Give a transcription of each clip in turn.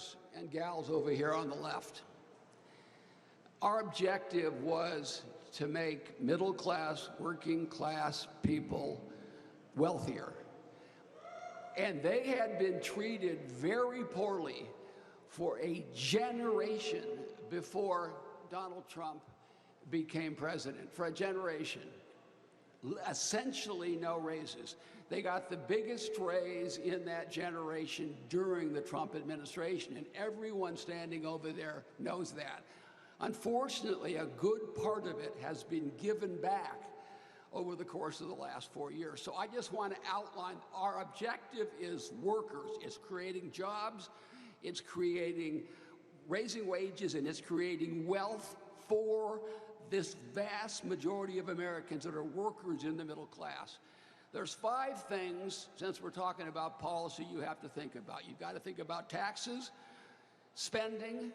guys and gals over here on the left. Our objective was to make middle-class, working-class people wealthier. And they had been treated very poorly for a generation before Donald Trump became president, for a generation. Essentially no raises. They got the biggest raise in that generation during the Trump administration, and everyone standing over there knows that. Unfortunately, a good part of it has been given back over the course of the last 4 years. So I just want to outline our objective is workers. It's creating jobs, it's creating, raising wages, and it's creating wealth for this vast majority of Americans that are workers in the middle class. There's 5 things, since we're talking about policy, you have to think about. You've got to think about taxes, spending,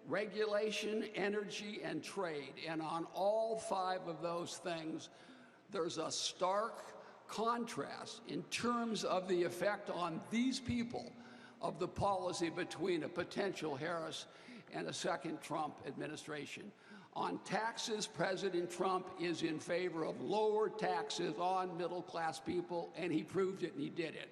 regulation, energy, and trade. And on all 5 of those things, there's a stark contrast in terms of the effect on these people of the policy between a potential Harris and a second Trump administration. On taxes, President Trump is in favor of lower taxes on middle-class people, and he proved it and he did it.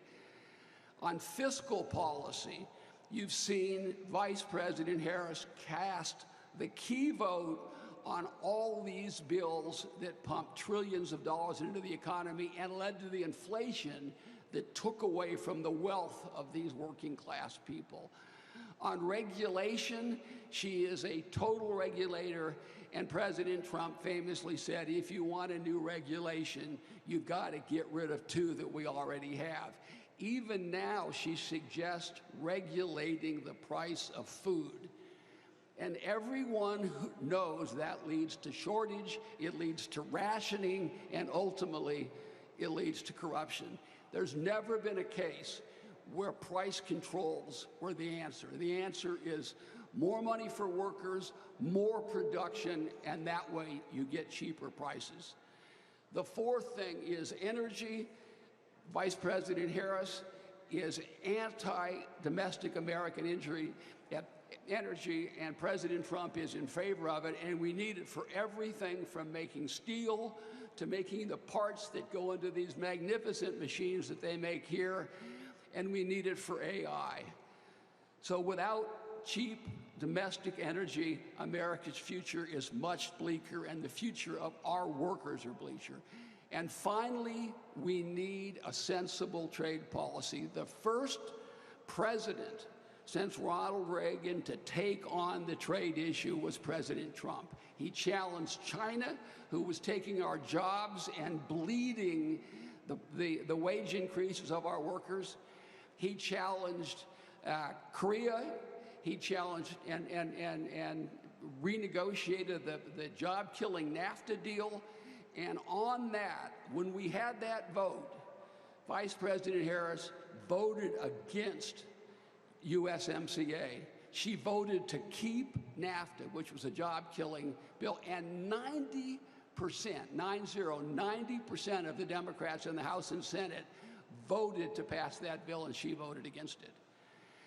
On fiscal policy, you've seen Vice President Harris cast the key vote on all these bills that pumped trillions of dollars into the economy and led to the inflation that took away from the wealth of these working class people. On regulation, she is a total regulator, and President Trump famously said, if you want a new regulation, you've got to get rid of 2 that we already have. Even now, she suggests regulating the price of food. And everyone who knows that leads to shortage, it leads to rationing, and ultimately, it leads to corruption. There's never been a case where price controls were the answer. The answer is more money for workers, more production, and that way you get cheaper prices. The 4th thing is energy. Vice President Harris is anti-domestic American energy, and President Trump is in favor of it, and we need it for everything from making steel to making the parts that go into these magnificent machines that they make here, and we need it for AI. So without cheap domestic energy, America's future is much bleaker, and the future of our workers are bleaker. And finally, we need a sensible trade policy. The first president since Ronald Reagan to take on the trade issue was President Trump. He challenged China, who was taking our jobs and bleeding the wage increases of our workers. He challenged Korea. He challenged and renegotiated the job-killing NAFTA deal. And on that, when we had that vote, Vice President Harris voted against USMCA. She voted to keep NAFTA, which was a job-killing bill, and 90% of the Democrats in the House and Senate voted to pass that bill, and she voted against it.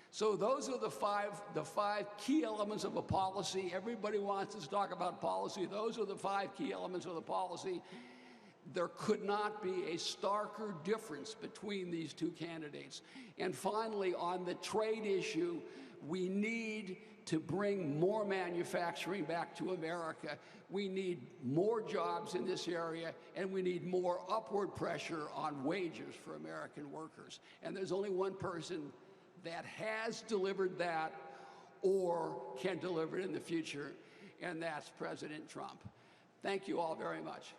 So those are the five key elements of a policy. Everybody wants us to talk about policy. Those are the 5 key elements of the policy. There could not be a starker difference between these 2 candidates. And finally, on the trade issue, we need to bring more manufacturing back to America. We need more jobs in this area, and we need more upward pressure on wages for American workers. And there's only one person that has delivered that or can deliver it in the future, and that's President Trump. Thank you all very much.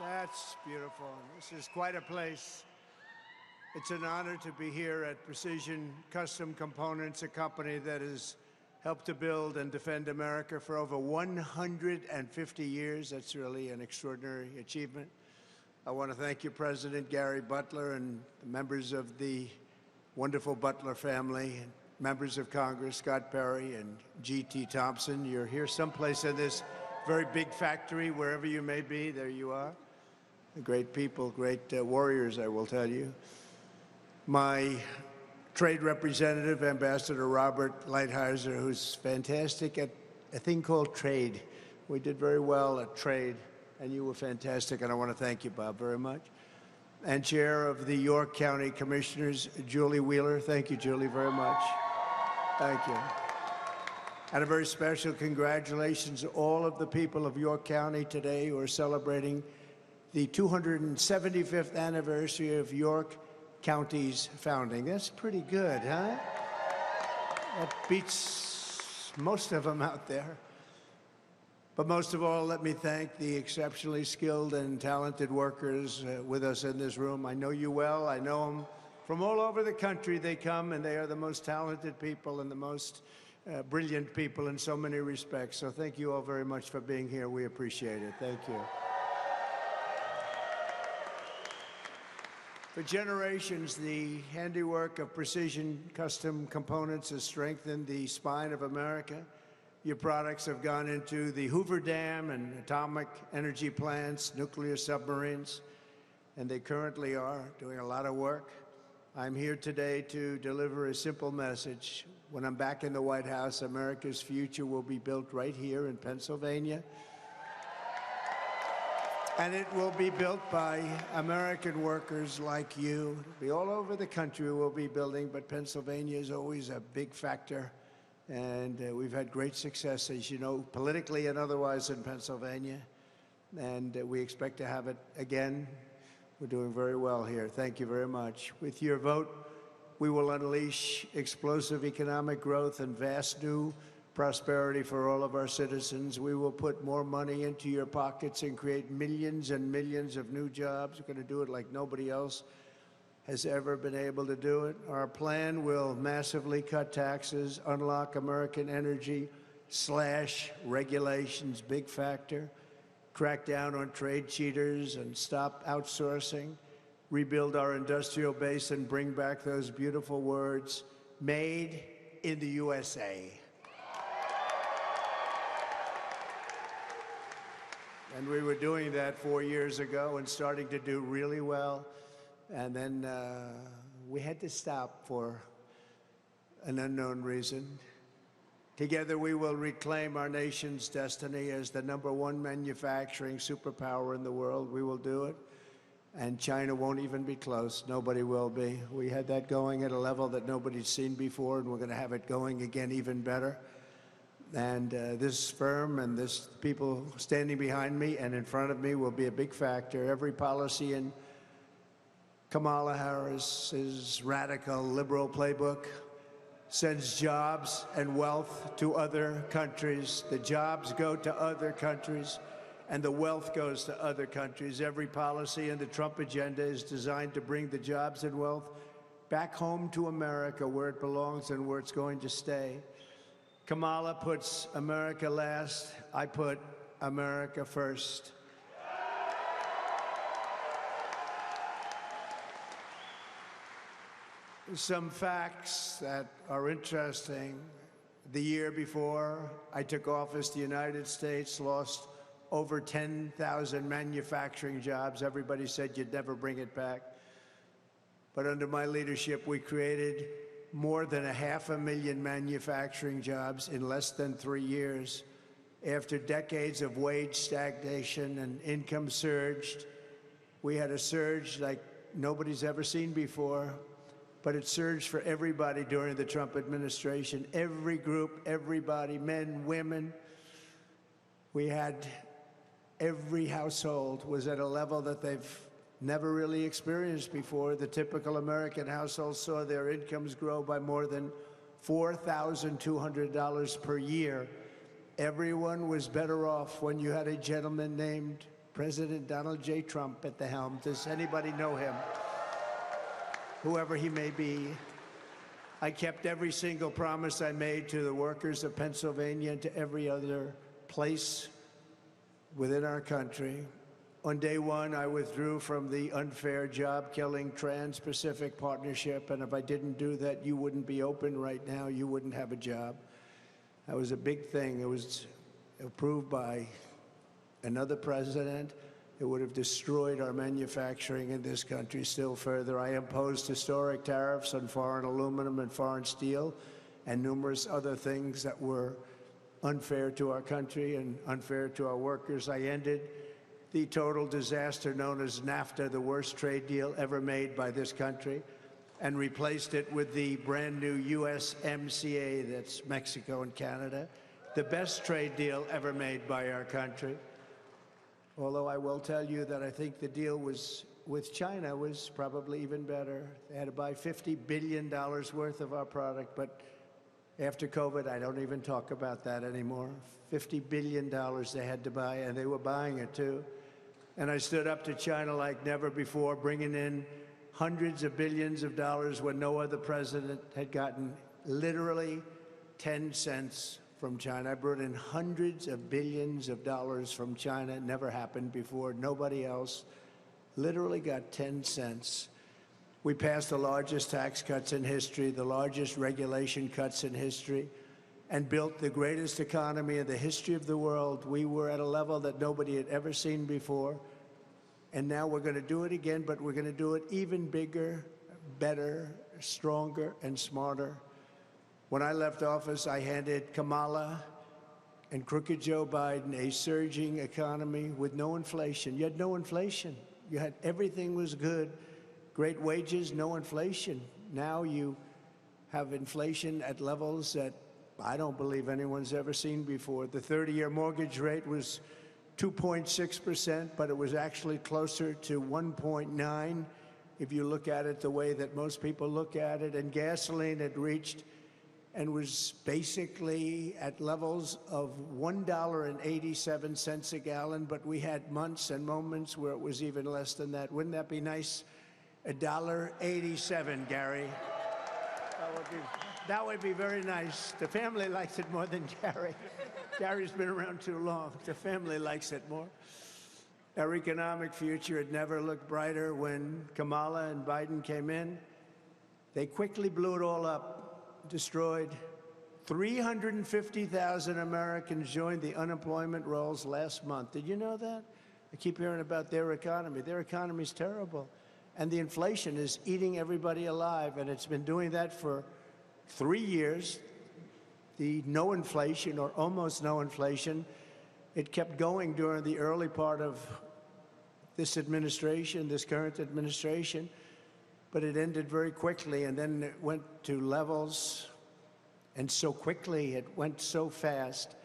That's beautiful. This is quite a place. It's an honor to be here at Precision Custom Components, a company that has helped to build and defend America for over 150 years. That's really an extraordinary achievement. I want to thank you, President Gary Butler, and the members of the wonderful Butler family, and members of Congress, Scott Perry and G.T. Thompson. You're here someplace in this very big factory, wherever you may be. There you are. Great people, great warriors, I will tell you. My trade representative, Ambassador Robert Lighthizer, who's fantastic at a thing called trade. We did very well at trade, and you were fantastic, and I want to thank you, Bob, very much. And Chair of the York County Commissioners, Julie Wheeler. Thank you, Julie, very much. Thank you. And a very special congratulations to all of the people of York County today who are celebrating the 275th anniversary of York County's founding. That's pretty good, huh? That beats most of them out there. But most of all, let me thank the exceptionally skilled and talented workers with us in this room. I know you well. I know them from all over the country. They come, and they are the most talented people and the most brilliant people in so many respects. So thank you all very much for being here. We appreciate it. Thank you. For generations, the handiwork of Precision Custom Components has strengthened the spine of America. Your products have gone into the Hoover Dam and atomic energy plants, nuclear submarines, and they currently are doing a lot of work. I'm here today to deliver a simple message. When I'm back in the White House, America's future will be built right here in Pennsylvania. And it will be built by American workers like you. It'll be all over the country we'll be building, but Pennsylvania is always a big factor. And we've had great success, as you know, politically and otherwise in Pennsylvania. And we expect to have it again. We're doing very well here. Thank you very much. With your vote, we will unleash explosive economic growth and vast new prosperity for all of our citizens. We will put more money into your pockets and create millions and millions of new jobs. We're going to do it like nobody else has ever been able to do it. Our plan will massively cut taxes, unlock American energy, slash regulations, big factor, crack down on trade cheaters and stop outsourcing, rebuild our industrial base and bring back those beautiful words, made in the USA. And we were doing that 4 years ago and starting to do really well. And then we had to stop for an unknown reason. Together, we will reclaim our nation's destiny as the #1 manufacturing superpower in the world. We will do it. And China won't even be close. Nobody will be. We had that going at a level that nobody's seen before, and we're going to have it going again even better. And this firm and this people standing behind me and in front of me will be a big factor. Every policy in Kamala Harris's radical liberal playbook sends jobs and wealth to other countries. The jobs go to other countries, and the wealth goes to other countries. Every policy in the Trump agenda is designed to bring the jobs and wealth back home to America, where it belongs and where it's going to stay. Kamala puts America last. I put America first. Some facts that are interesting. The year before I took office, the United States lost over 10,000 manufacturing jobs. Everybody said you'd never bring it back. But under my leadership, we created more than 500,000 manufacturing jobs in less than 3 years. After decades of wage stagnation and income surged, we had a surge like nobody's ever seen before. But it surged for everybody during the Trump administration. Every group, everybody, men, women. We had every household was at a level that they've never really experienced before. The typical American household saw their incomes grow by more than $4,200 per year. Everyone was better off when you had a gentleman named President Donald J. Trump at the helm. Does anybody know him? Whoever he may be. I kept every single promise I made to the workers of Pennsylvania and to every other place within our country. On day one, I withdrew from the unfair job-killing Trans-Pacific Partnership, and if I didn't do that, you wouldn't be open right now. You wouldn't have a job. That was a big thing. It was approved by another president. It would have destroyed our manufacturing in this country still further. I imposed historic tariffs on foreign aluminum and foreign steel and numerous other things that were unfair to our country and unfair to our workers. I ended the total disaster known as NAFTA, the worst trade deal ever made by this country, and replaced it with the brand new USMCA, that's Mexico and Canada, the best trade deal ever made by our country. Although I will tell you that I think the deal with China was probably even better. They had to buy $50 billion worth of our product, but after COVID, I don't even talk about that anymore. $50 billion they had to buy, and they were buying it too. And I stood up to China like never before, bringing in hundreds of billions of dollars when no other president had gotten literally 10 cents from China. I brought in hundreds of billions of dollars from China. It never happened before. Nobody else literally got 10 cents. We passed the largest tax cuts in history, the largest regulation cuts in history, and built the greatest economy in the history of the world. We were at a level that nobody had ever seen before. And now we're going to do it again, but we're going to do it even bigger, better, stronger, and smarter. When I left office, I handed Kamala and crooked Joe Biden a surging economy with no inflation. You had no inflation. You had everything was good. Great wages, no inflation. Now you have inflation at levels that I don't believe anyone's ever seen before. The 30-year mortgage rate was 2.6%, but it was actually closer to 1.9 if you look at it the way that most people look at it. And gasoline had reached and was basically at levels of $1.87 a gallon, but we had months and moments where it was even less than that. Wouldn't that be nice? $1.87, Gary. That would be very nice. The family likes it more than Gary. Gary's been around too long. The family likes it more. Our economic future had never looked brighter when Kamala and Biden came in. They quickly blew it all up, destroyed. 350,000 Americans joined the unemployment rolls last month. Did you know that? I keep hearing about their economy. Their economy's terrible. And the inflation is eating everybody alive, and it's been doing that for 3 years. The no inflation, or almost no inflation, it kept going during the early part of this administration, this current administration, but it ended very quickly, and then it went to levels, and so quickly, it went so fast,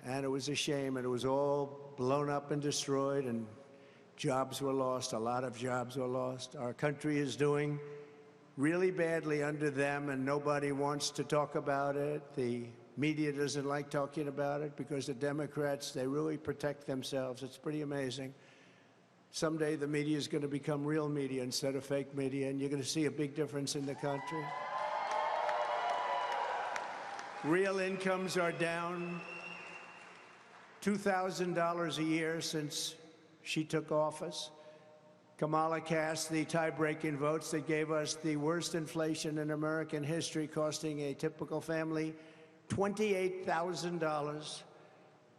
and it was a shame, and it was all blown up and destroyed, and jobs were lost. A lot of jobs were lost. Our country is doing really badly under them, and nobody wants to talk about it. The media doesn't like talking about it because the Democrats, they really protect themselves. It's pretty amazing. Someday the media is going to become real media instead of fake media, and you're going to see a big difference in the country. Real incomes are down $2,000 a year since she took office. Kamala cast the tie-breaking votes that gave us the worst inflation in American history, costing a typical family $28,000.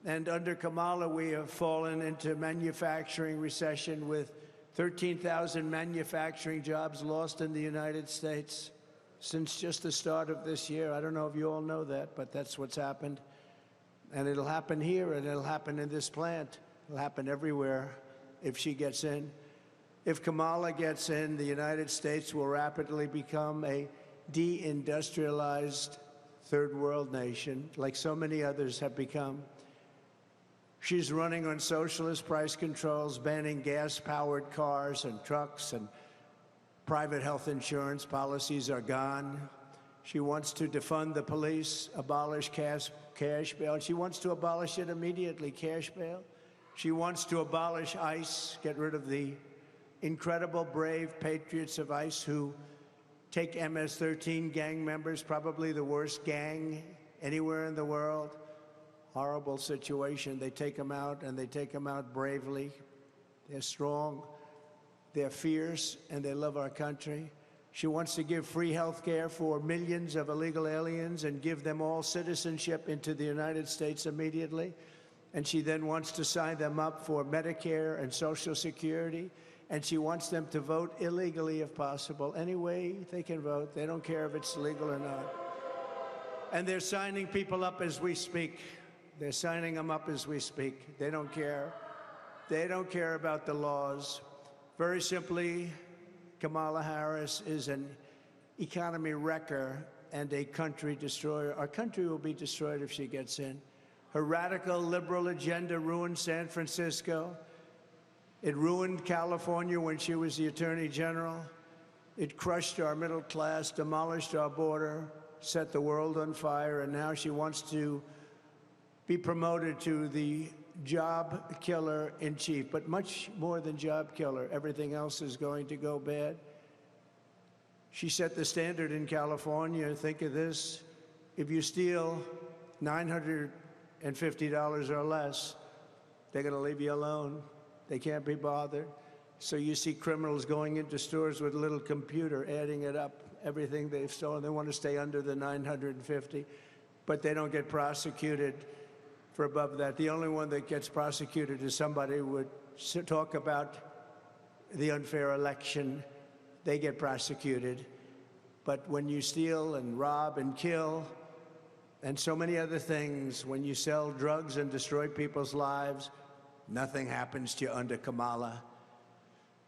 And under Kamala, we have fallen into manufacturing recession with 13,000 manufacturing jobs lost in the United States since just the start of this year. I don't know if you all know that, but that's what's happened. And it'll happen here, and it'll happen in this plant. It'll happen everywhere if she gets in. If Kamala gets in, the United States will rapidly become a deindustrialized third world nation, like so many others have become. She's running on socialist price controls, banning gas-powered cars and trucks, and private health insurance policies are gone. She wants to defund the police, abolish cash bail. She wants to abolish it immediately, cash bail. She wants to abolish ICE, get rid of the incredible, brave patriots of ICE who take MS-13 gang members, probably the worst gang anywhere in the world. Horrible situation. They take them out, and they take them out bravely. They're strong, they're fierce, and they love our country. She wants to give free health care for millions of illegal aliens and give them all citizenship into the United States immediately. And she then wants to sign them up for Medicare and Social Security. And she wants them to vote illegally if possible. Any way they can vote. They don't care if it's legal or not. And they're signing people up as we speak. They're signing them up as we speak. They don't care. They don't care about the laws. Very simply, Kamala Harris is an economy wrecker and a country destroyer. Our country will be destroyed if she gets in. Her radical liberal agenda ruined San Francisco. It ruined California when she was the Attorney General. It crushed our middle class, demolished our border, set the world on fire, and now she wants to be promoted to the job killer in chief. But much more than job killer, everything else is going to go bad. She set the standard in California. Think of this. If you steal $950 or less, they're going to leave you alone. They can't be bothered. So you see criminals going into stores with a little computer, adding it up, everything they've stolen. They want to stay under the 950, but they don't get prosecuted for above that. The only one that gets prosecuted is somebody who would talk about the unfair election. They get prosecuted. But when you steal and rob and kill and so many other things, when you sell drugs and destroy people's lives, nothing happens to you under Kamala.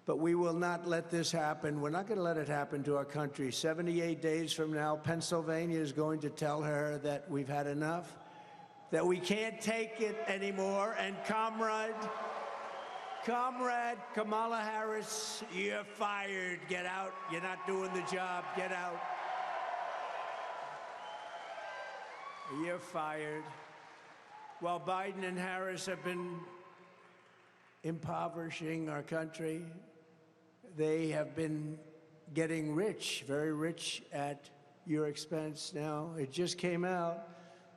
But we will not let this happen. We're not going to let it happen to our country. 78 days from now, Pennsylvania is going to tell her that we've had enough, that we can't take it anymore. And comrade Kamala Harris, you're fired. Get out. You're not doing the job. Get out. You're fired. While Biden and Harris have been impoverishing our country, they have been getting rich, very rich at your expense. Now, it just came out,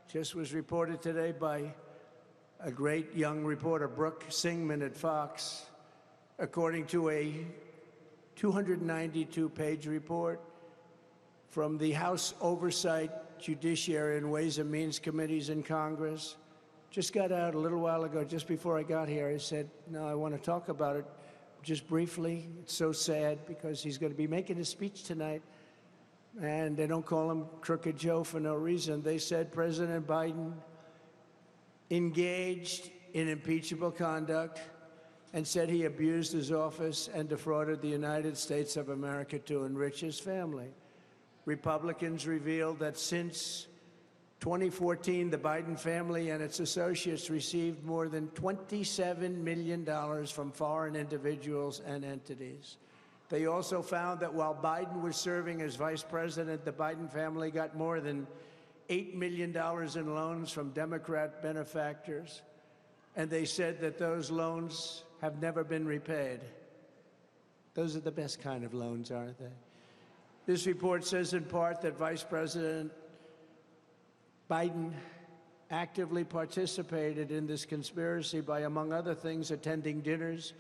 just was reported today by a great young reporter, Brooke Singman at Fox. According to a 292-page report from the House Oversight, Judiciary, and Ways and Means Committees in Congress, just got out a little while ago, just before I got here. I said, no, I want to talk about it just briefly. It's so sad because he's going to be making a speech tonight, and they don't call him Crooked Joe for no reason. They said President Biden engaged in impeachable conduct and said he abused his office and defrauded the United States of America to enrich his family. Republicans revealed that since 2014, the Biden family and its associates received more than $27 million from foreign individuals and entities. They also found that while Biden was serving as vice president, the Biden family got more than $8 million in loans from Democrat benefactors, and they said that those loans have never been repaid. Those are the best kind of loans, aren't they? This report says in part that Vice President Biden actively participated in this conspiracy by, among other things, attending dinners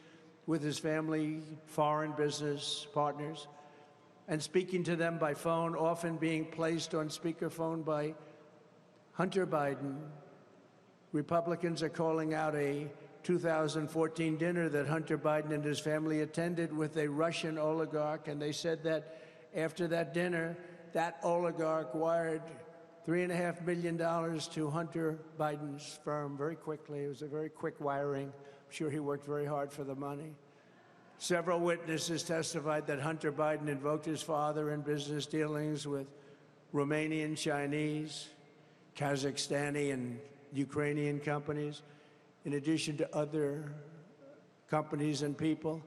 with his family, foreign business partners, and speaking to them by phone, often being placed on speakerphone by Hunter Biden. Republicans are calling out a 2014 dinner that Hunter Biden and his family attended with a Russian oligarch, and they said that after that dinner, that oligarch wired $3.5 million to Hunter Biden's firm very quickly. It was a very quick wiring. I'm sure he worked very hard for the money. Several witnesses testified that Hunter Biden invoked his father in business dealings with Romanian, Chinese, Kazakhstani, and Ukrainian companies, in addition to other companies and people,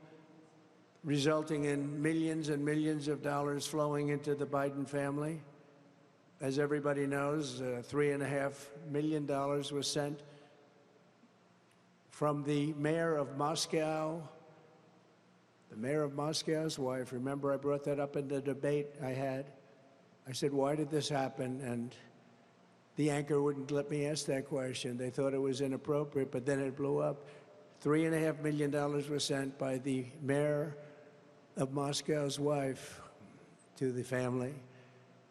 resulting in millions and millions of dollars flowing into the Biden family. As everybody knows, $3.5 million was sent from the mayor of Moscow, the mayor of Moscow's wife. Remember, I brought that up in the debate I had. I said, why did this happen? And the anchor wouldn't let me ask that question. They thought it was inappropriate, but then it blew up. $3.5 million was sent by the mayor of Moscow's wife to the family.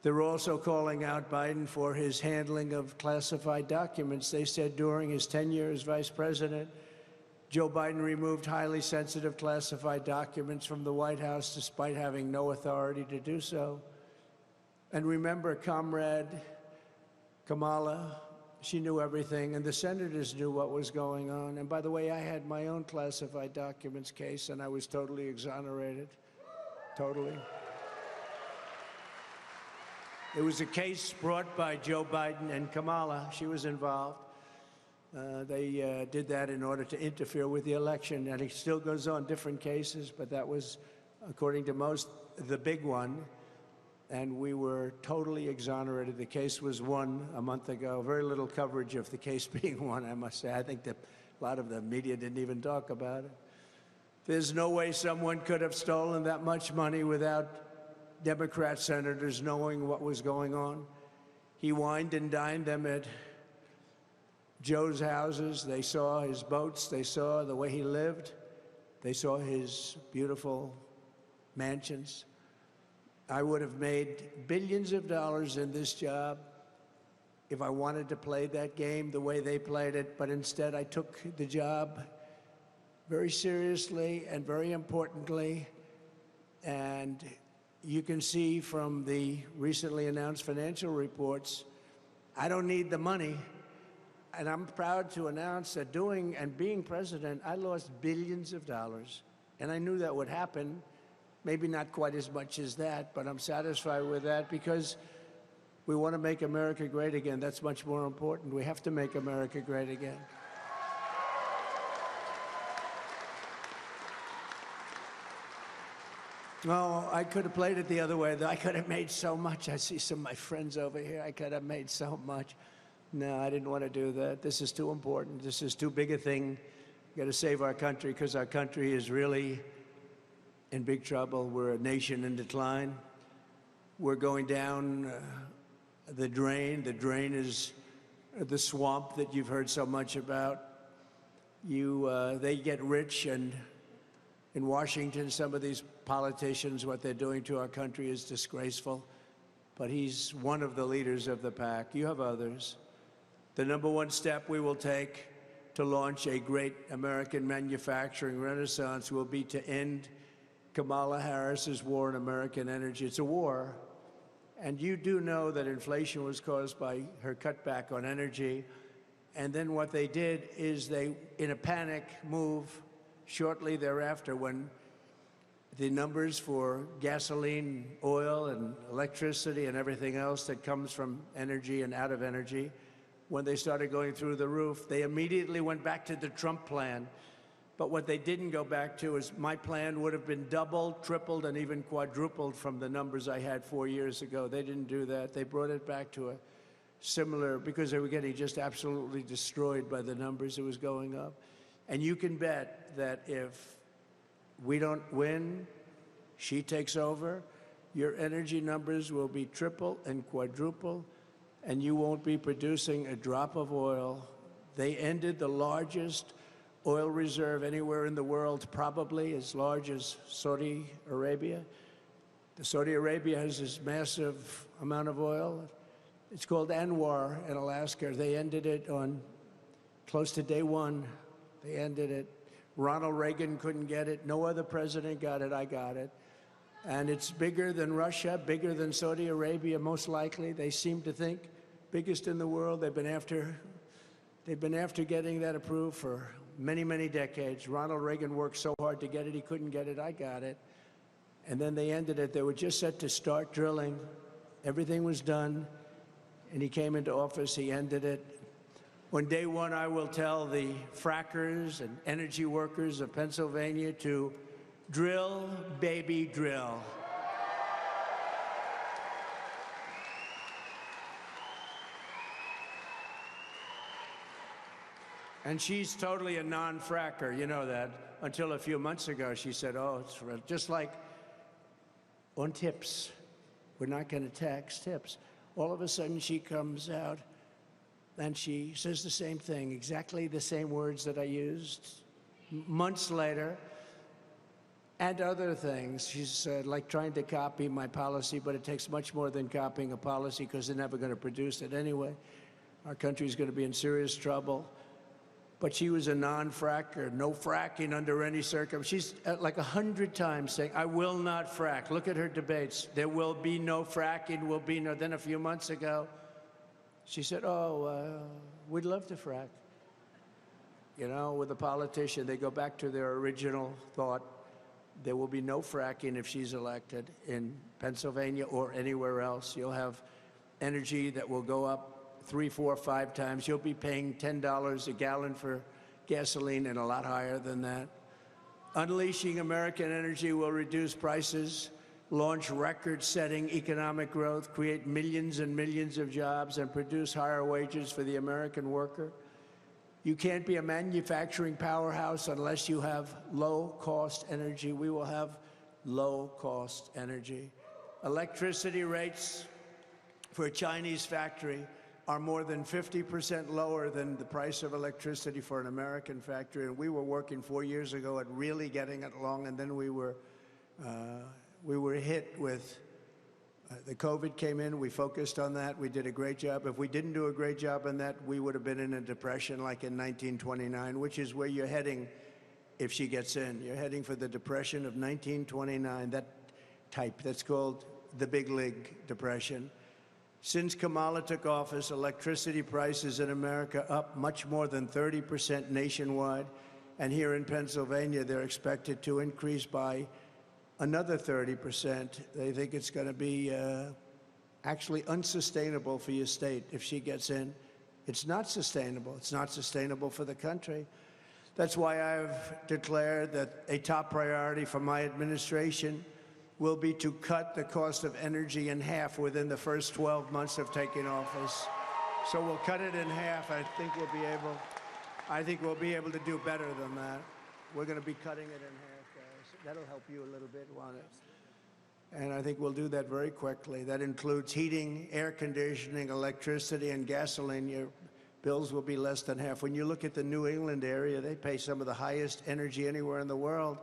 They're also calling out Biden for his handling of classified documents. They said during his tenure as vice president, Joe Biden removed highly sensitive classified documents from the White House despite having no authority to do so. And remember, comrade Kamala, she knew everything, and the senators knew what was going on. And by the way, I had my own classified documents case, and I was totally exonerated, totally. It was a case brought by Joe Biden and Kamala. She was involved. They did that in order to interfere with the election, and it still goes on, different cases, but that was, according to most, the big one, and we were totally exonerated. The case was won a month ago. Very little coverage of the case being won, I must say. I think that a lot of the media didn't even talk about it. There's no way someone could have stolen that much money without Democrat senators knowing what was going on. He wined and dined them at Joe's houses. They saw his boats. They saw the way he lived. They saw his beautiful mansions. I would have made billions of dollars in this job if I wanted to play that game the way they played it, but instead I took the job very seriously and very importantly, and you can see from the recently announced financial reports, I don't need the money. And I'm proud to announce that doing and being president, I lost billions of dollars. And I knew that would happen. Maybe not quite as much as that, but I'm satisfied with that because we want to make America great again. That's much more important. We have to make America great again. No, I could have played it the other way. I could have made so much. I see some of my friends over here. I could have made so much. No, I didn't want to do that. This is too important. This is too big a thing. We've got to save our country because our country is really in big trouble. We're a nation in decline. We're going down the drain. The drain is the swamp that you've heard so much about. They get rich, and in Washington, some of these politicians, what they're doing to our country is disgraceful. But he's one of the leaders of the pack. You have others. The number one step we will take to launch a great American manufacturing renaissance will be to end Kamala Harris's war on American energy. It's a war. And you do know that inflation was caused by her cutback on energy. And then what they did is they, in a panic move, shortly thereafter, when the numbers for gasoline, oil, and electricity and everything else that comes from energy and out of energy, when they started going through the roof, they immediately went back to the Trump plan. But what they didn't go back to is my plan would have been doubled, tripled, and even quadrupled from the numbers I had 4 years ago. They didn't do that. They brought it back to a similar, because they were getting just absolutely destroyed by the numbers that was going up. And you can bet that if we don't win, she takes over, your energy numbers will be triple and quadruple, and you won't be producing a drop of oil. They ended the largest oil reserve anywhere in the world, probably as large as Saudi Arabia. Saudi Arabia has this massive amount of oil. It's called Anwar in Alaska. They ended it on close to day one. They ended it. Ronald Reagan couldn't get it. No other president got it. I got it. And it's bigger than Russia, bigger than Saudi Arabia, most likely. They seem to think biggest in the world. They've been after getting that approved for many, many decades. Ronald Reagan worked so hard to get it, he couldn't get it. I got it. And then they ended it. They were just set to start drilling. Everything was done. And he came into office. He ended it. On day one, I will tell the frackers and energy workers of Pennsylvania to drill, baby, drill. And she's totally a non-fracker, you know that. Until a few months ago, she said, oh, it's just like on tips. We're not going to tax tips. All of a sudden, she comes out and she says the same thing, exactly the same words that I used months later, and other things. She's like trying to copy my policy, but it takes much more than copying a policy because they're never going to produce it anyway. Our country's going to be in serious trouble. But she was a non-fracker, no fracking under any circumstance. She's like 100 times saying, I will not frack. Look at her debates. There will be no fracking, will be no. Then a few months ago, she said, we'd love to frack. You know, with a politician, they go back to their original thought. There will be no fracking if she's elected in Pennsylvania or anywhere else. You'll have energy that will go up 3, 4, 5 times. You'll be paying $10 a gallon for gasoline and a lot higher than that. Unleashing American energy will reduce prices, launch record-setting economic growth, create millions and millions of jobs, and produce higher wages for the American worker. You can't be a manufacturing powerhouse unless you have low-cost energy. We will have low-cost energy. Electricity rates for a Chinese factory are more than 50% lower than the price of electricity for an American factory. And we were working 4 years ago at really getting it along, and then we were hit with the COVID came in. We focused on that. We did a great job. If we didn't do a great job on that, we would have been in a depression like in 1929, which is where you're heading if she gets in. You're heading for the depression of 1929, that type. That's called the Big League Depression. Since Kamala took office, electricity prices in America up much more than 30% nationwide. And here in Pennsylvania, they're expected to increase by another 30%. They think it's going to be actually unsustainable for your state if she gets in. It's not sustainable. It's not sustainable for the country. That's why I've declared that a top priority for my administration will be to cut the cost of energy in half within the first 12 months of taking office. So we'll cut it in half. I think we'll be able to do better than that. We're going to be cutting it in half, guys. That'll help you a little bit, won't it? And I think we'll do that very quickly. That includes heating, air conditioning, electricity, and gasoline. Your bills will be less than half. When you look at the New England area, they pay some of the highest energy anywhere in the world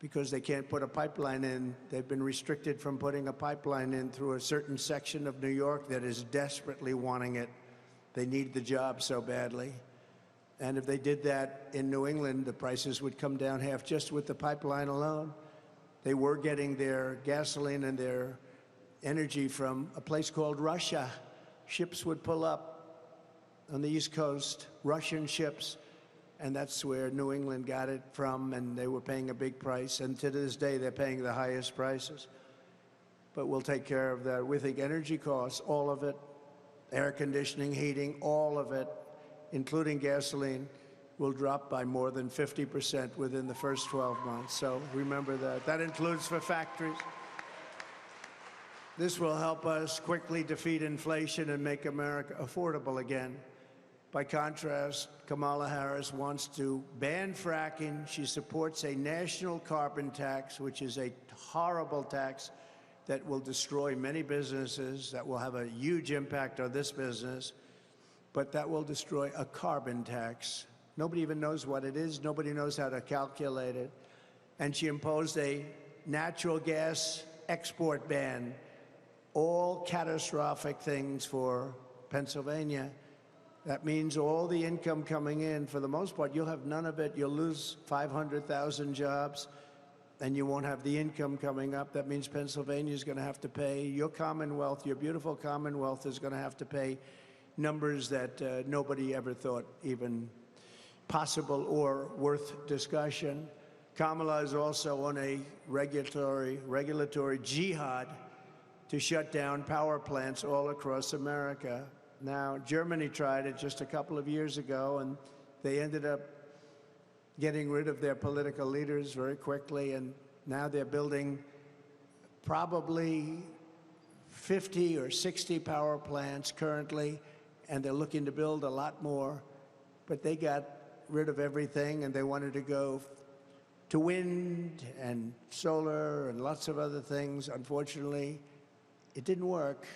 because they can't put a pipeline in. They've been restricted from putting a pipeline in through a certain section of New York that is desperately wanting it. They need the job so badly. And if they did that in New England, the prices would come down half just with the pipeline alone. They were getting their gasoline and their energy from a place called Russia. Ships would pull up on the East Coast, Russian ships, and that's where New England got it from, and they were paying a big price. And to this day, they're paying the highest prices. But we'll take care of that. We think energy costs, all of it, air conditioning, heating, all of it, including gasoline, will drop by more than 50% within the first 12 months. So remember that. That includes for factories. This will help us quickly defeat inflation and make America affordable again. By contrast, Kamala Harris wants to ban fracking. She supports a national carbon tax, which is a horrible tax that will destroy many businesses, that will have a huge impact on this business, but that will destroy a carbon tax. Nobody even knows what it is. Nobody knows how to calculate it. And she imposed a natural gas export ban, all catastrophic things for Pennsylvania. That means all the income coming in, for the most part, you'll have none of it. You'll lose 500,000 jobs, and you won't have the income coming up. That means Pennsylvania is going to have to pay, your Commonwealth, your beautiful Commonwealth is going to have to pay numbers that nobody ever thought even possible or worth discussion. Kamala is also on a regulatory jihad to shut down power plants all across America. Now, Germany tried it just a couple of years ago, and they ended up getting rid of their political leaders very quickly, and now they're building probably 50 or 60 power plants currently, and they're looking to build a lot more. but they got rid of everything and they wanted to go to wind and solar and lots of other things. Unfortunately, it didn't work.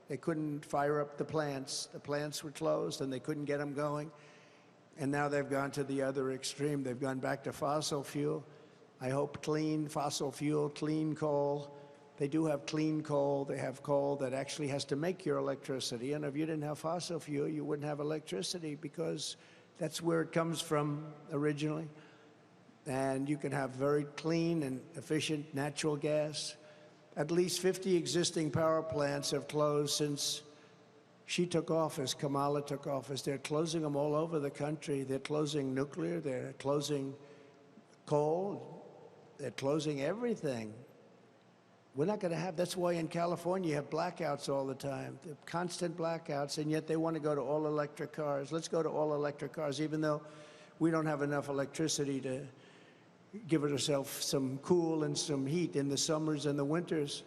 They couldn't fire up the plants. The plants were closed and they couldn't get them going. And now they've gone to the other extreme. They've gone back to fossil fuel. I hope clean fossil fuel, clean coal. They do have clean coal. They have coal that actually has to make your electricity. And if you didn't have fossil fuel, you wouldn't have electricity because that's where it comes from originally. And you can have very clean and efficient natural gas. At least 50 existing power plants have closed since she took office, Kamala took office. They're closing them all over the country. They're closing nuclear, they're closing coal, they're closing everything. We're not going to have, that's why in California you have blackouts all the time, constant blackouts, and yet they want to go to all electric cars. Let's go to all electric cars, even though we don't have enough electricity to give ourselves some cool and some heat in the summers and the winters.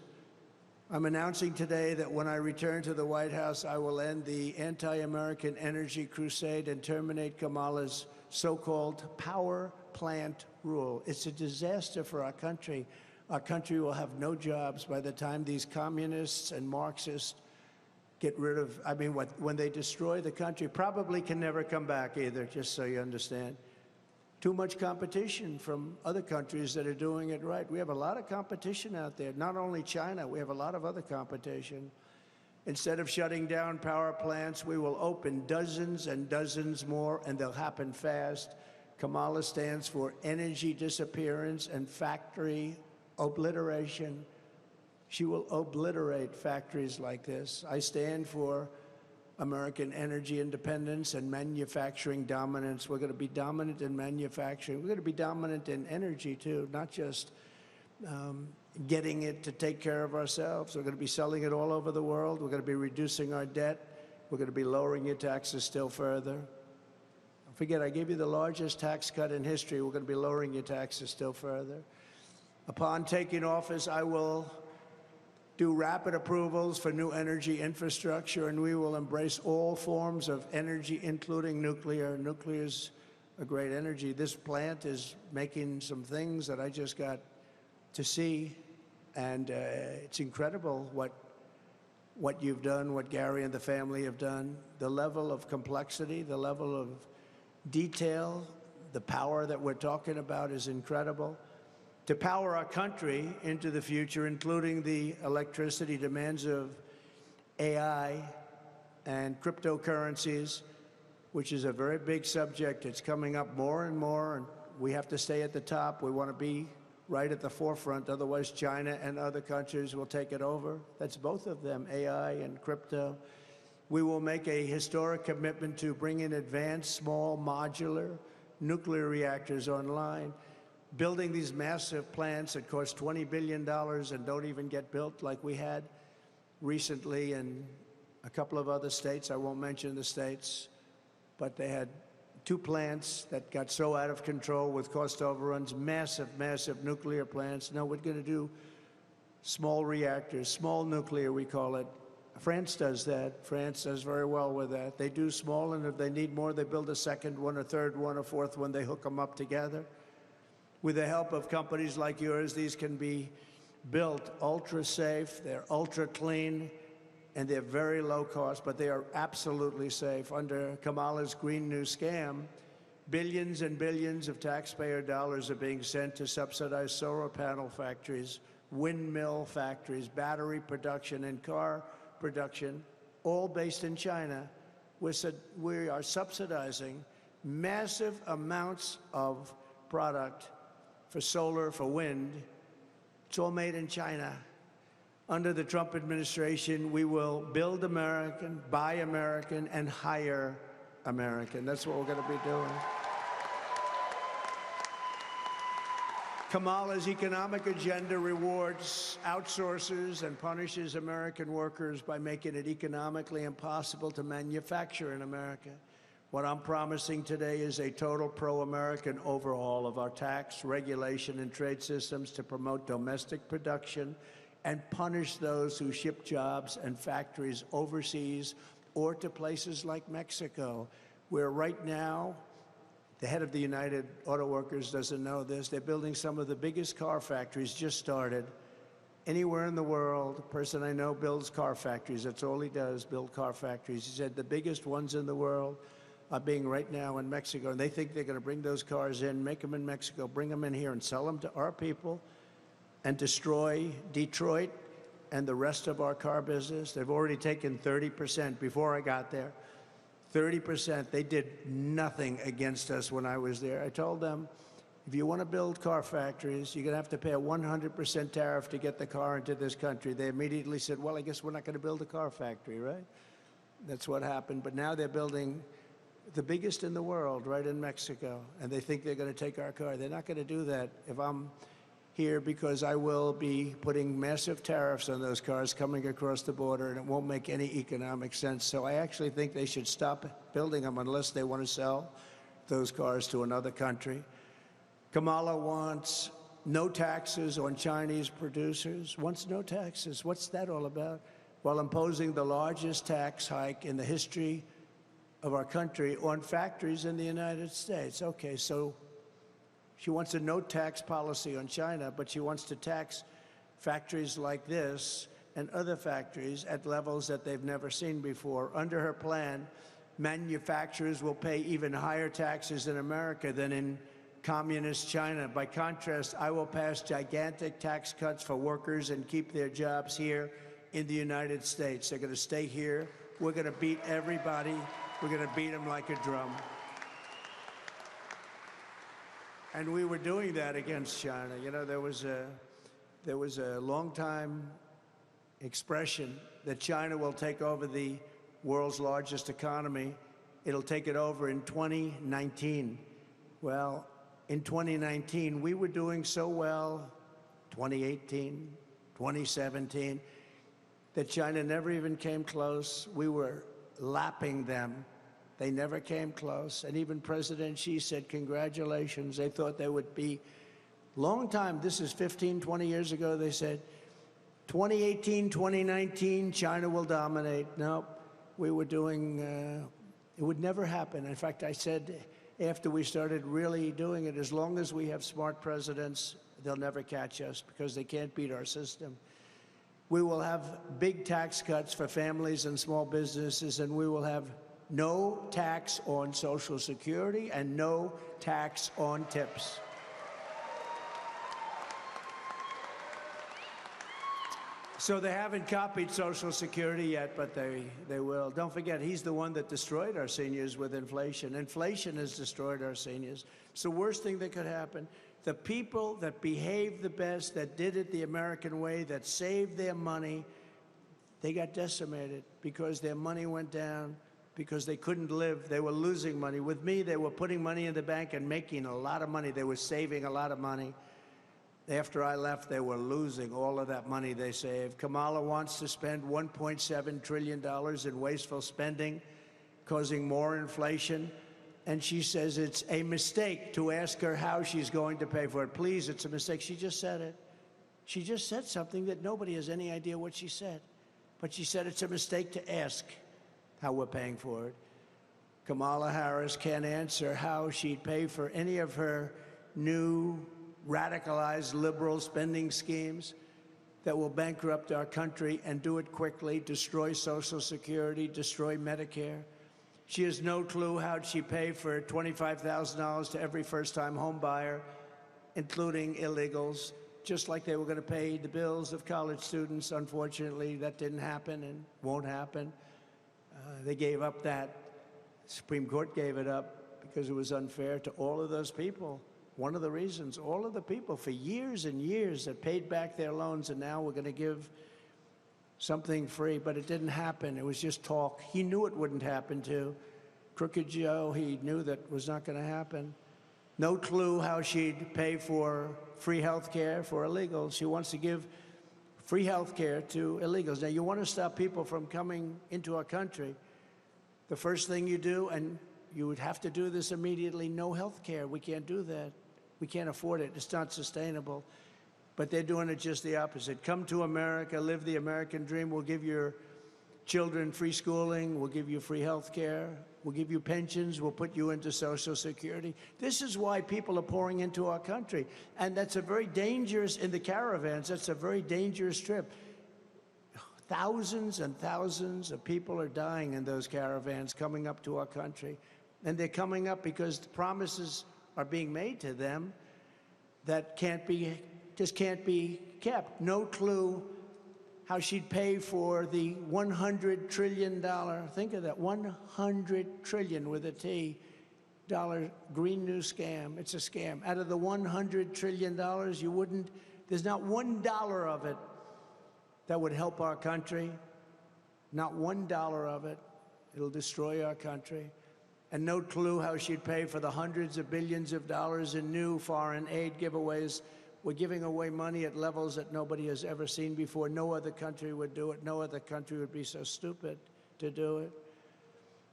I'm announcing today that when I return to the White House, I will end the anti-American energy crusade and terminate Kamala's so-called power plant rule. It's a disaster for our country. Our country will have no jobs by the time these communists and Marxists get rid of, when they destroy the country, probably can never come back either, just so you understand. Too much competition from other countries that are doing it right. We have a lot of competition out there, not only China, we have a lot of other competition. Instead of shutting down power plants, we will open dozens and dozens more, and they'll happen fast. Kamala stands for energy disappearance and factory obliteration. She will obliterate factories like this. I stand for American energy independence and manufacturing dominance. We're going to be dominant in manufacturing. We're going to be dominant in energy, too, not just getting it to take care of ourselves. We're going to be selling it all over the world. We're going to be reducing our debt. We're going to be lowering your taxes still further. Don't forget, I gave you the largest tax cut in history. We're going to be lowering your taxes still further. Upon taking office, I will do rapid approvals for new energy infrastructure, and we will embrace all forms of energy, including nuclear. Nuclear is a great energy. This plant is making some things that I just got to see, and it's incredible what you've done, what Gary and the family have done. The level of complexity, the level of detail, the power that we're talking about is incredible. To power our country into the future, including the electricity demands of AI and cryptocurrencies, which is a very big subject. It's coming up more and more, and we have to stay at the top. We want to be right at the forefront, otherwise China and other countries will take it over. That's both of them, AI and crypto. We will make a historic commitment to bring in advanced, small, modular nuclear reactors online. Building these massive plants that cost $20 billion and don't even get built like we had recently in a couple of other states. I won't mention the states, but they had 2 plants that got so out of control with cost overruns, massive, massive nuclear plants. No, we're going to do small reactors, small nuclear, we call it. France does that. France does very well with that. They do small, and if they need more, they build a second one, a third one, a fourth one. They hook them up together. With the help of companies like yours, these can be built ultra safe, they're ultra clean, and they're very low cost, but they are absolutely safe. Under Kamala's Green New Scam, billions and billions of taxpayer dollars are being sent to subsidize solar panel factories, windmill factories, battery production, and car production, all based in China. We are subsidizing massive amounts of product for solar, for wind. It's all made in China. Under the Trump administration, we will build American, buy American, and hire American. That's what we're going to be doing. Kamala's economic agenda rewards outsourcers and punishes American workers by making it economically impossible to manufacture in America. What I'm promising today is a total pro-American overhaul of our tax, regulation, and trade systems to promote domestic production and punish those who ship jobs and factories overseas or to places like Mexico. where right now, the head of the United Auto Workers doesn't know this, they're building some of the biggest car factories, just started. Anywhere in the world, a person I know builds car factories. That's all he does, build car factories. He said the biggest ones in the world are being right now in Mexico, and they think they're going to bring those cars in, make them in Mexico, bring them in here, and sell them to our people, and destroy Detroit and the rest of our car business. They've already taken 30% before I got there. 30%. They did nothing against us when I was there. I told them, if you want to build car factories, you're going to have to pay a 100% tariff to get the car into this country. They immediately said, well, I guess we're not going to build a car factory, right? That's what happened. But now they're building the biggest in the world right in Mexico, and they think they're going to take our car. They're not going to do that if I'm here, because I will be putting massive tariffs on those cars coming across the border, and it won't make any economic sense. So I actually think they should stop building them unless they want to sell those cars to another country. Kamala wants no taxes on Chinese producers. Wants no taxes. What's that all about? While imposing the largest tax hike in the history of our country on factories in the United States. Okay, so she wants a no-tax policy on China, but she wants to tax factories like this and other factories at levels that they've never seen before. Under her plan, manufacturers will pay even higher taxes in America than in communist China. By contrast, I will pass gigantic tax cuts for workers and keep their jobs here in the United States. They're going to stay here. We're going to beat everybody. We're going to beat them like a drum. And we were doing that against China. You know, there was a long-time expression that China will take over the world's largest economy. It'll take it over in 2019. Well, in 2019, we were doing so well, 2018, 2017, that China never even came close. We were lapping them. They never came close. And even President Xi said, congratulations. They thought they would be. Long time, this is 15, 20 years ago, they said, 2018, 2019, China will dominate. No, we were doing, it would never happen. In fact, I said, after we started really doing it, as long as we have smart presidents, they'll never catch us because they can't beat our system. We will have big tax cuts for families and small businesses, and we will have no tax on Social Security and no tax on tips. So they haven't copied Social Security yet, but they will. Don't forget, he's the one that destroyed our seniors with inflation. Inflation has destroyed our seniors. It's the worst thing that could happen. The people that behaved the best, that did it the American way, that saved their money, they got decimated because their money went down, because they couldn't live. They were losing money. With me, they were putting money in the bank and making a lot of money. They were saving a lot of money. After I left, they were losing all of that money they saved. Kamala wants to spend $1.7 trillion in wasteful spending, causing more inflation. And she says it's a mistake to ask her how she's going to pay for it. Please, it's a mistake. She just said it. She just said something that nobody has any idea what she said. But she said it's a mistake to ask how we're paying for it. Kamala Harris can't answer how she'd pay for any of her new radicalized liberal spending schemes that will bankrupt our country and do it quickly, destroy Social Security, destroy Medicare. She has no clue how she pay for $25,000 to every first-time home buyer, including illegals, just like they were going to pay the bills of college students. Unfortunately, that didn't happen and won't happen. They gave up that. The Supreme Court gave it up because it was unfair to all of those people. One of the reasons, all of the people for years and years that paid back their loans, and now we're going to give something free, but it didn't happen. It was just talk. He knew it wouldn't happen too. Crooked Joe, he knew that was not going to happen. No clue how she'd pay for free health care for illegals. She wants to give free health care to illegals. Now, you want to stop people from coming into our country. The first thing you do, and you would have to do this immediately, no health care. We can't do that. We can't afford it. It's not sustainable. But they're doing it just the opposite. Come to America, live the American dream. We'll give your children free schooling. We'll give you free health care. We'll give you pensions. We'll put you into Social Security. This is why people are pouring into our country. And that's a very dangerous, in the caravans, that's a very dangerous trip. Thousands and thousands of people are dying in those caravans coming up to our country. And they're coming up because the promises are being made to them that just can't be kept. No clue how she'd pay for the $100 trillion, think of that, $100 trillion with a T, Green New Scam. It's a scam. Out of the $100 trillion, there's not $1 of it that would help our country. Not $1 of it. It'll destroy our country. And no clue how she'd pay for the hundreds of billions of dollars in new foreign aid giveaways. We're giving away money at levels that nobody has ever seen before. No other country would do it. No other country would be so stupid to do it.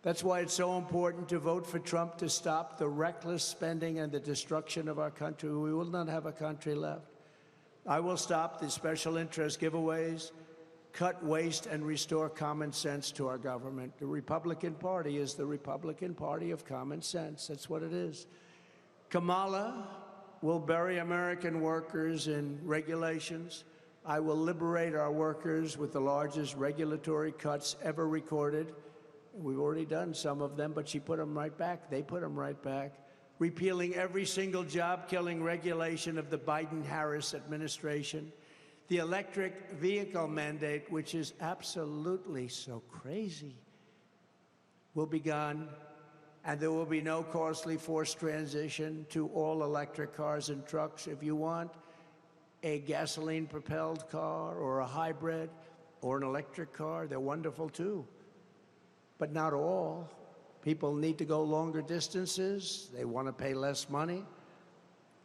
That's why it's so important to vote for Trump to stop the reckless spending and the destruction of our country. We will not have a country left. I will stop the special interest giveaways, cut waste, and restore common sense to our government. The Republican Party is the Republican Party of common sense. That's what it is. Kamala will bury American workers in regulations. I will liberate our workers with the largest regulatory cuts ever recorded. We've already done some of them, but she put them right back. They put them right back. Repealing every single job-killing regulation of the Biden-Harris administration. The electric vehicle mandate, which is absolutely so crazy, will be gone. And there will be no costly forced transition to all electric cars and trucks. If you want a gasoline-propelled car or a hybrid or an electric car, they're wonderful too. But not all. People need to go longer distances. They want to pay less money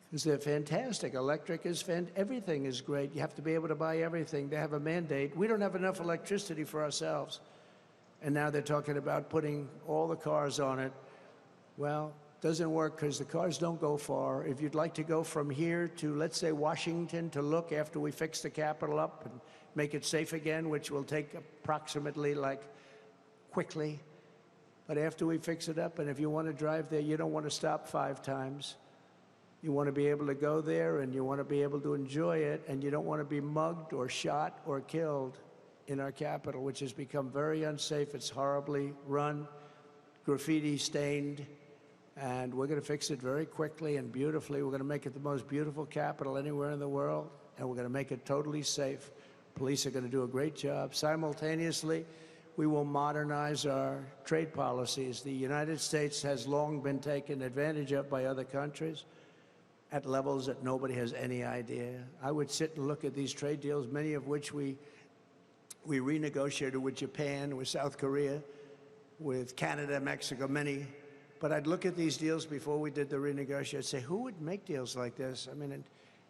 because they're fantastic. Electric is everything is great. You have to be able to buy everything. They have a mandate. We don't have enough electricity for ourselves. And now they're talking about putting all the cars on it. Well, it doesn't work because the cars don't go far. If you'd like to go from here to, let's say, Washington to look after we fix the Capitol up and make it safe again, which will take approximately quickly. But after we fix it up, and if you want to drive there, you don't want to stop 5 times. You want to be able to go there, and you want to be able to enjoy it, and you don't want to be mugged or shot or killed in our capital, which has become very unsafe. It's horribly run, graffiti stained, and we're going to fix it very quickly and beautifully. We're going to make it the most beautiful capital anywhere in the world, and we're going to make it totally safe. Police are going to do a great job. Simultaneously, we will modernize our trade policies. The United States has long been taken advantage of by other countries at levels that nobody has any idea. I would sit and look at these trade deals, many of which we renegotiated with Japan, with South Korea, with Canada, Mexico, many. But I'd look at these deals before we did the renegotiation. I'd say, who would make deals like this? I mean,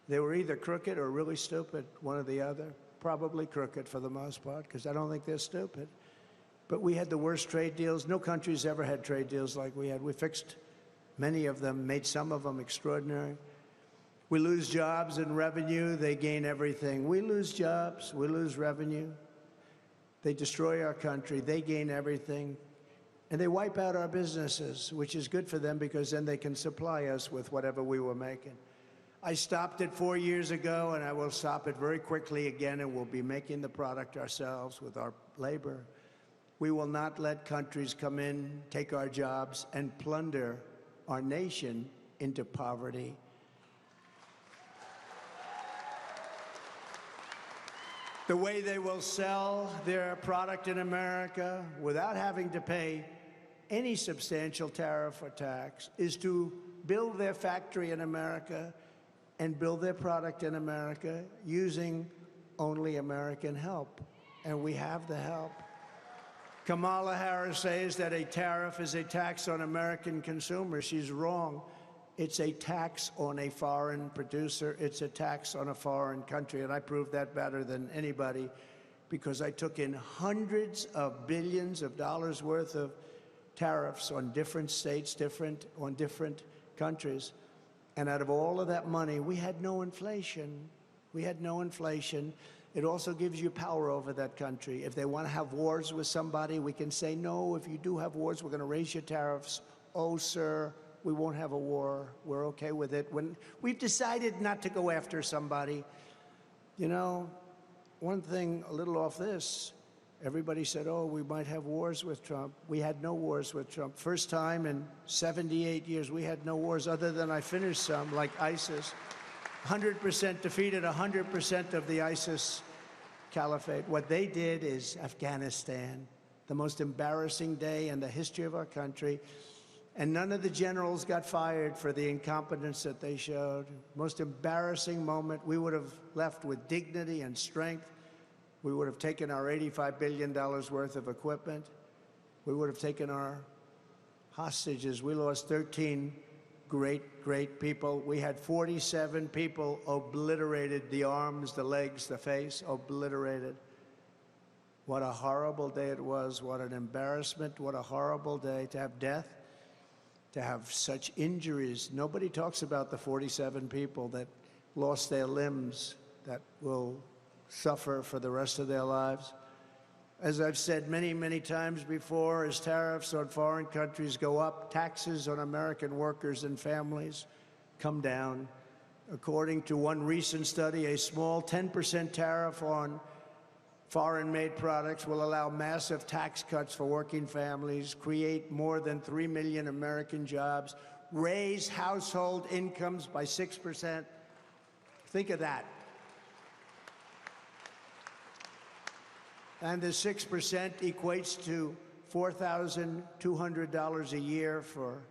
they were either crooked or really stupid, one or the other. Probably crooked for the most part, because I don't think they're stupid. But we had the worst trade deals. No country's ever had trade deals like we had. We fixed many of them, made some of them extraordinary. We lose jobs and revenue. They gain everything. We lose jobs. We lose revenue. They destroy our country. They gain everything. And they wipe out our businesses, which is good for them because then they can supply us with whatever we were making. I stopped it 4 years ago, and I will stop it very quickly again, and we'll be making the product ourselves with our labor. We will not let countries come in, take our jobs, and plunder our nation into poverty. The way they will sell their product in America without having to pay any substantial tariff or tax is to build their factory in America and build their product in America using only American help. And we have the help. Kamala Harris says that a tariff is a tax on American consumers. She's wrong. It's a tax on a foreign producer. It's a tax on a foreign country. And I proved that better than anybody because I took in hundreds of billions of dollars worth of tariffs on different states, on different countries. And out of all of that money, we had no inflation. We had no inflation. It also gives you power over that country. If they want to have wars with somebody, we can say, no, if you do have wars, we're going to raise your tariffs. Oh, sir, we won't have a war. We're okay with it. When we've decided not to go after somebody, you know, one thing a little off this, everybody said, oh, we might have wars with Trump. We had no wars with Trump. First time in 78 years, we had no wars other than I finished some, like ISIS. 100% defeated 100% of the ISIS caliphate. What they did is Afghanistan, the most embarrassing day in the history of our country. And none of the generals got fired for the incompetence that they showed. Most embarrassing moment. We would have left with dignity and strength. We would have taken our $85 billion worth of equipment. We would have taken our hostages. We lost 13 great people. We had 47 people obliterated, the arms, the legs, the face, obliterated. What a horrible day it was. What an embarrassment. What a horrible day to have death, to have such injuries. Nobody talks about the 47 people that lost their limbs, that will suffer for the rest of their lives. As I've said many, many times before, as tariffs on foreign countries go up, taxes on American workers and families come down. According to one recent study, a small 10% tariff on foreign-made products will allow massive tax cuts for working families, create more than 3 million American jobs, raise household incomes by 6%. Think of that. And the 6% equates to $4,200 a year for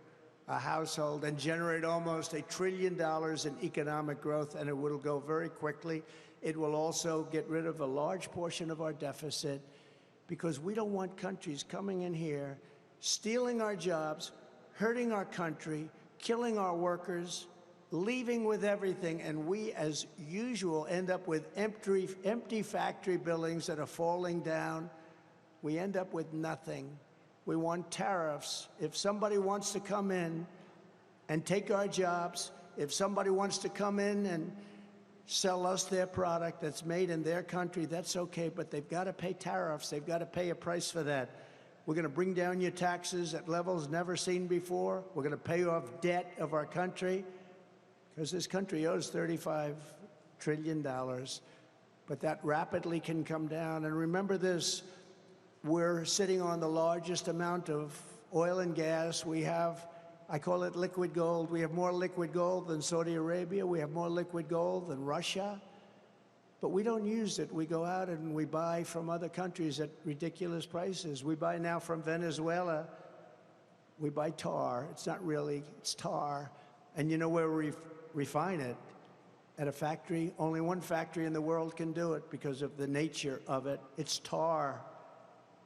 a household and generate almost $1 trillion in economic growth, and it will go very quickly. It will also get rid of a large portion of our deficit because we don't want countries coming in here, stealing our jobs, hurting our country, killing our workers, leaving with everything, and we, as usual, end up with empty factory buildings that are falling down. We end up with nothing. We want tariffs. If somebody wants to come in and take our jobs, if somebody wants to come in and sell us their product that's made in their country, that's okay, but they've got to pay tariffs. They've got to pay a price for that. We're going to bring down your taxes at levels never seen before. We're going to pay off debt of our country, because this country owes $35 trillion, but that rapidly can come down. And remember this, we're sitting on the largest amount of oil and gas. We have, I call it liquid gold. We have more liquid gold than Saudi Arabia. We have more liquid gold than Russia, but we don't use it. We go out and we buy from other countries at ridiculous prices. We buy now from Venezuela. We buy tar. It's not really, it's tar. And you know where we refine it? At a factory. Only one factory in the world can do it because of the nature of it. It's tar.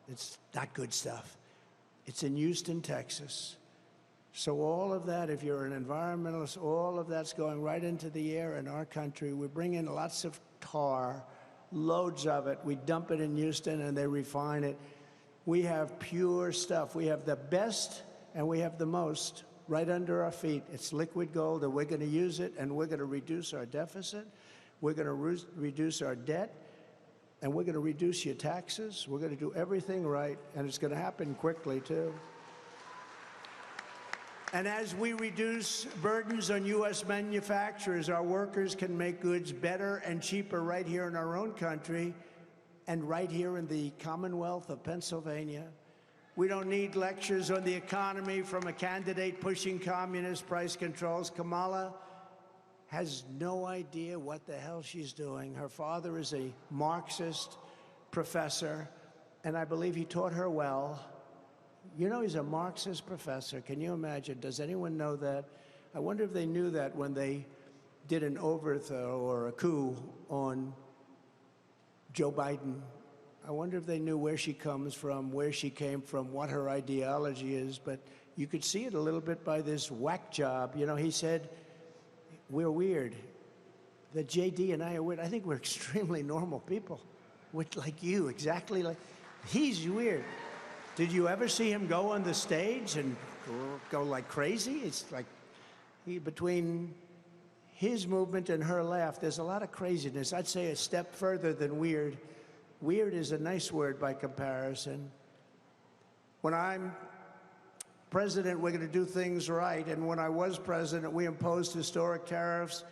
It's not good stuff. It's in Houston, Texas. So all of that, if you're an environmentalist, all of that's going right into the air in our country. We bring in lots of tar, loads of it. We dump it in Houston and they refine it. We have pure stuff. We have the best and we have the most right under our feet. It's liquid gold, and we're going to use it, and we're going to reduce our deficit. We're going to reduce our debt, and we're going to reduce your taxes. We're going to do everything right, and it's going to happen quickly, too. And as we reduce burdens on U.S. manufacturers, our workers can make goods better and cheaper right here in our own country and right here in the Commonwealth of Pennsylvania. We don't need lectures on the economy from a candidate pushing communist price controls. Kamala has no idea what the hell she's doing. Her father is a Marxist professor, and I believe he taught her well. You know, he's a Marxist professor. Can you imagine? Does anyone know that? I wonder if they knew that when they did an overthrow or a coup on Joe Biden. I wonder if they knew where she comes from, where she came from, what her ideology is. But you could see it a little bit by this whack job. You know, he said, we're weird. That JD and I are weird. I think we're extremely normal people. Like you, exactly like. He's weird. Did you ever see him go on the stage and go like crazy? It's like between his movement and her laugh, there's a lot of craziness. I'd say a step further than weird. Weird is a nice word by comparison. When I'm president, we're going to do things right. And when I was president, we imposed historic tariffs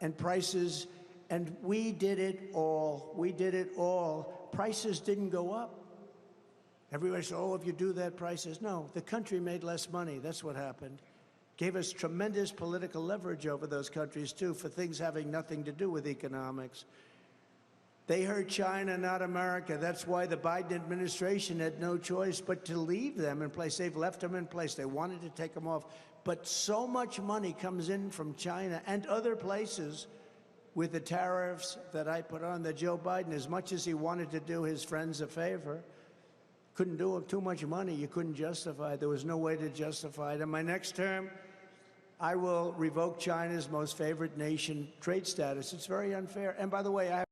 and prices, and we did it all. We did it all. Prices didn't go up. Everybody said, oh, if you do that, prices. No, the country made less money. That's what happened. Gave us tremendous political leverage over those countries, too, for things having nothing to do with economics. They hurt China, not America. That's why the Biden administration had no choice but to leave them in place. They've left them in place. They wanted to take them off. But so much money comes in from China and other places with the tariffs that I put on that Joe Biden, as much as he wanted to do his friends a favor, couldn't do it. Too much money. You couldn't justify it. There was no way to justify it. In my next term, I will revoke China's most favored nation trade status. It's very unfair. And by the way, I have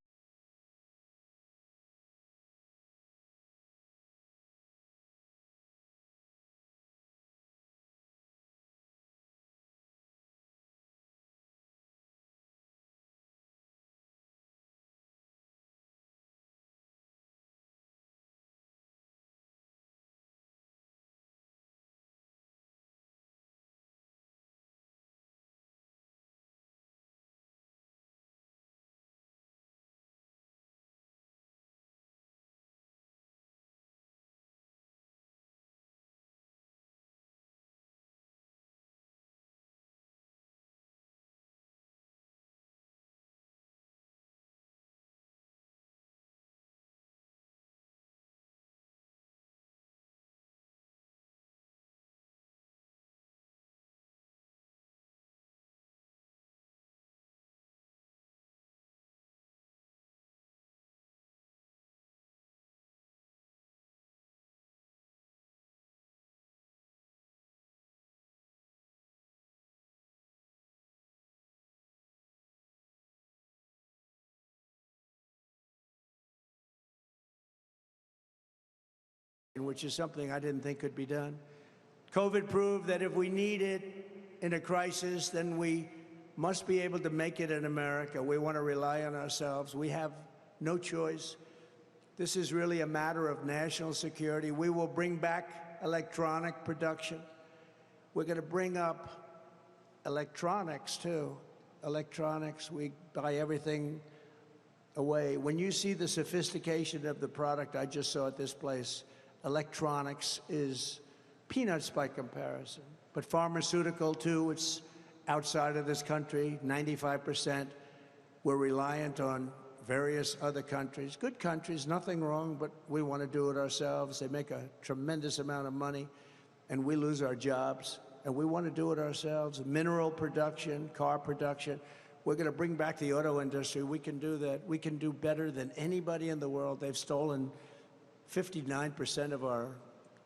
which is something I didn't think could be done. COVID proved that if we need it in a crisis, then we must be able to make it in America. We want to rely on ourselves. We have no choice. This is really a matter of national security. We will bring back electronic production. We're going to bring up electronics, too. Electronics, we buy everything away. When you see the sophistication of the product I just saw at this place, electronics is peanuts by comparison. But pharmaceutical, too, it's outside of this country, 95%. We're reliant on various other countries. Good countries, nothing wrong, but we want to do it ourselves. They make a tremendous amount of money, and we lose our jobs, and we want to do it ourselves. Mineral production, car production. We're going to bring back the auto industry. We can do that. We can do better than anybody in the world. They've stolen 59% of our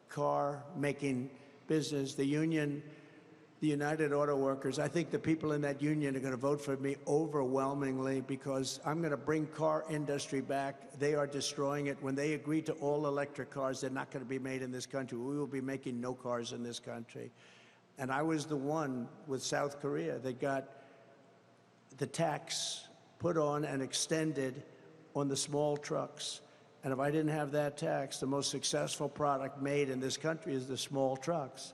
car-making business. The union, the United Auto Workers, I think the people in that union are going to vote for me overwhelmingly because I'm going to bring car industry back. They are destroying it. When they agree to all electric cars, they're not going to be made in this country. We will be making no cars in this country. And I was the one with South Korea that got the tax put on and extended on the small trucks. And if I didn't have that tax, the most successful product made in this country is the small trucks.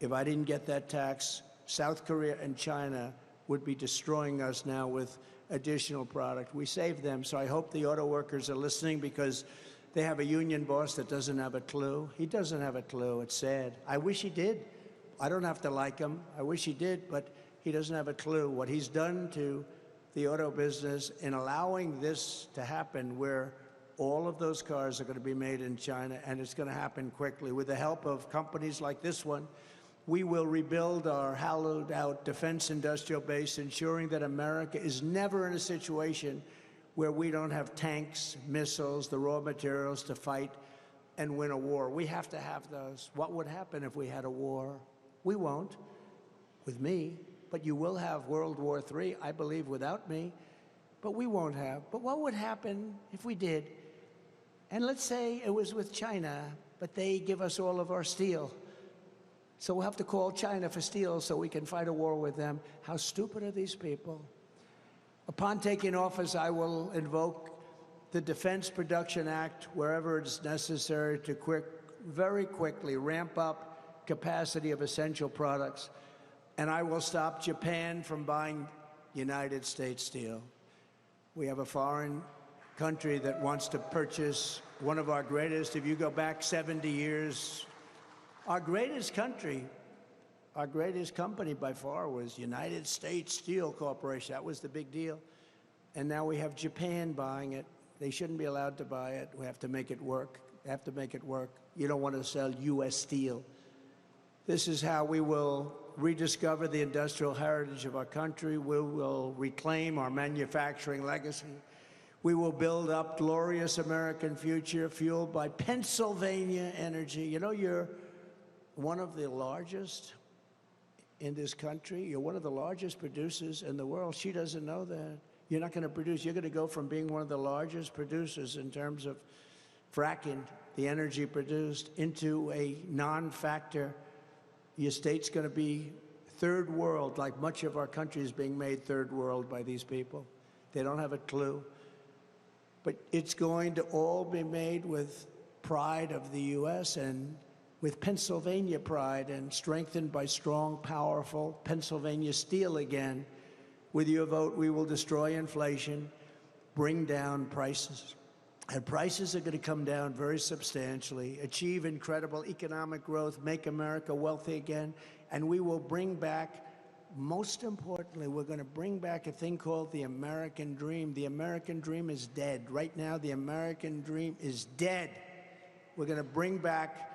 If I didn't get that tax, South Korea and China would be destroying us now with additional product. We saved them, so I hope the auto workers are listening because they have a union boss that doesn't have a clue. He doesn't have a clue. It's sad. I wish he did. I don't have to like him. I wish he did, but he doesn't have a clue what he's done to the auto business in allowing this to happen where all of those cars are going to be made in China, and it's going to happen quickly. With the help of companies like this one, we will rebuild our hollowed-out defense industrial base, ensuring that America is never in a situation where we don't have tanks, missiles, the raw materials to fight and win a war. We have to have those. What would happen if we had a war? We won't, with me, but you will have World War III, I believe, without me, but we won't have. But what would happen if we did? And let's say it was with China, but they give us all of our steel. So we'll have to call China for steel so we can fight a war with them. How stupid are these people? Upon taking office, I will invoke the Defense Production Act wherever it's necessary to very quickly ramp up capacity of essential products. And I will stop Japan from buying United States steel. We have a foreign country that wants to purchase one of our greatest, if you go back 70 years, our greatest country, our greatest company by far was United States Steel Corporation. That was the big deal. And now we have Japan buying it. They shouldn't be allowed to buy it. We have to make it work. They have to make it work. You don't want to sell U.S. steel. This is how we will rediscover the industrial heritage of our country. We will reclaim our manufacturing legacy. We will build up glorious American future fueled by Pennsylvania energy. You know, you're one of the largest in this country. You're one of the largest producers in the world. She doesn't know that. You're not going to produce. You're going to go from being one of the largest producers in terms of fracking, the energy produced, into a non-factor. Your state's going to be third world, like much of our country is being made third world by these people. They don't have a clue. But it's going to all be made with pride of the U.S. and with Pennsylvania pride and strengthened by strong, powerful Pennsylvania steel again. With your vote, we will destroy inflation, bring down prices. And prices are going to come down very substantially, achieve incredible economic growth, make America wealthy again, and we will bring back, most importantly, we're going to bring back a thing called the American dream. The American dream is dead. Right now, the American dream is dead. We're going to bring back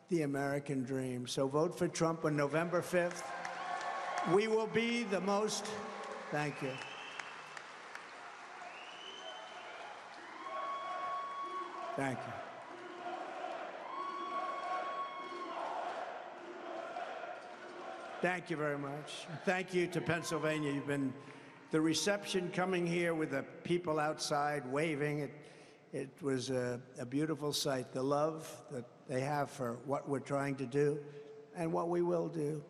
the American dream. So vote for Trump on November 5th. We will be the most, thank you. Thank you. Thank you very much. Thank you to Pennsylvania. You've been, the reception coming here with the people outside waving, it was a beautiful sight. The love that they have for what we're trying to do and what we will do.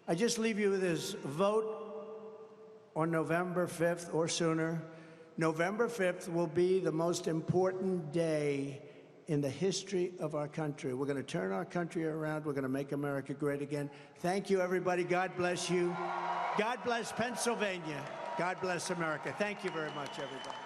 I just leave you with this: vote on November 5th or sooner. November 5th will be the most important day in the history of our country. We're going to turn our country around. We're going to make America great again. Thank you, everybody. God bless you. God bless Pennsylvania. God bless America. Thank you very much, everybody.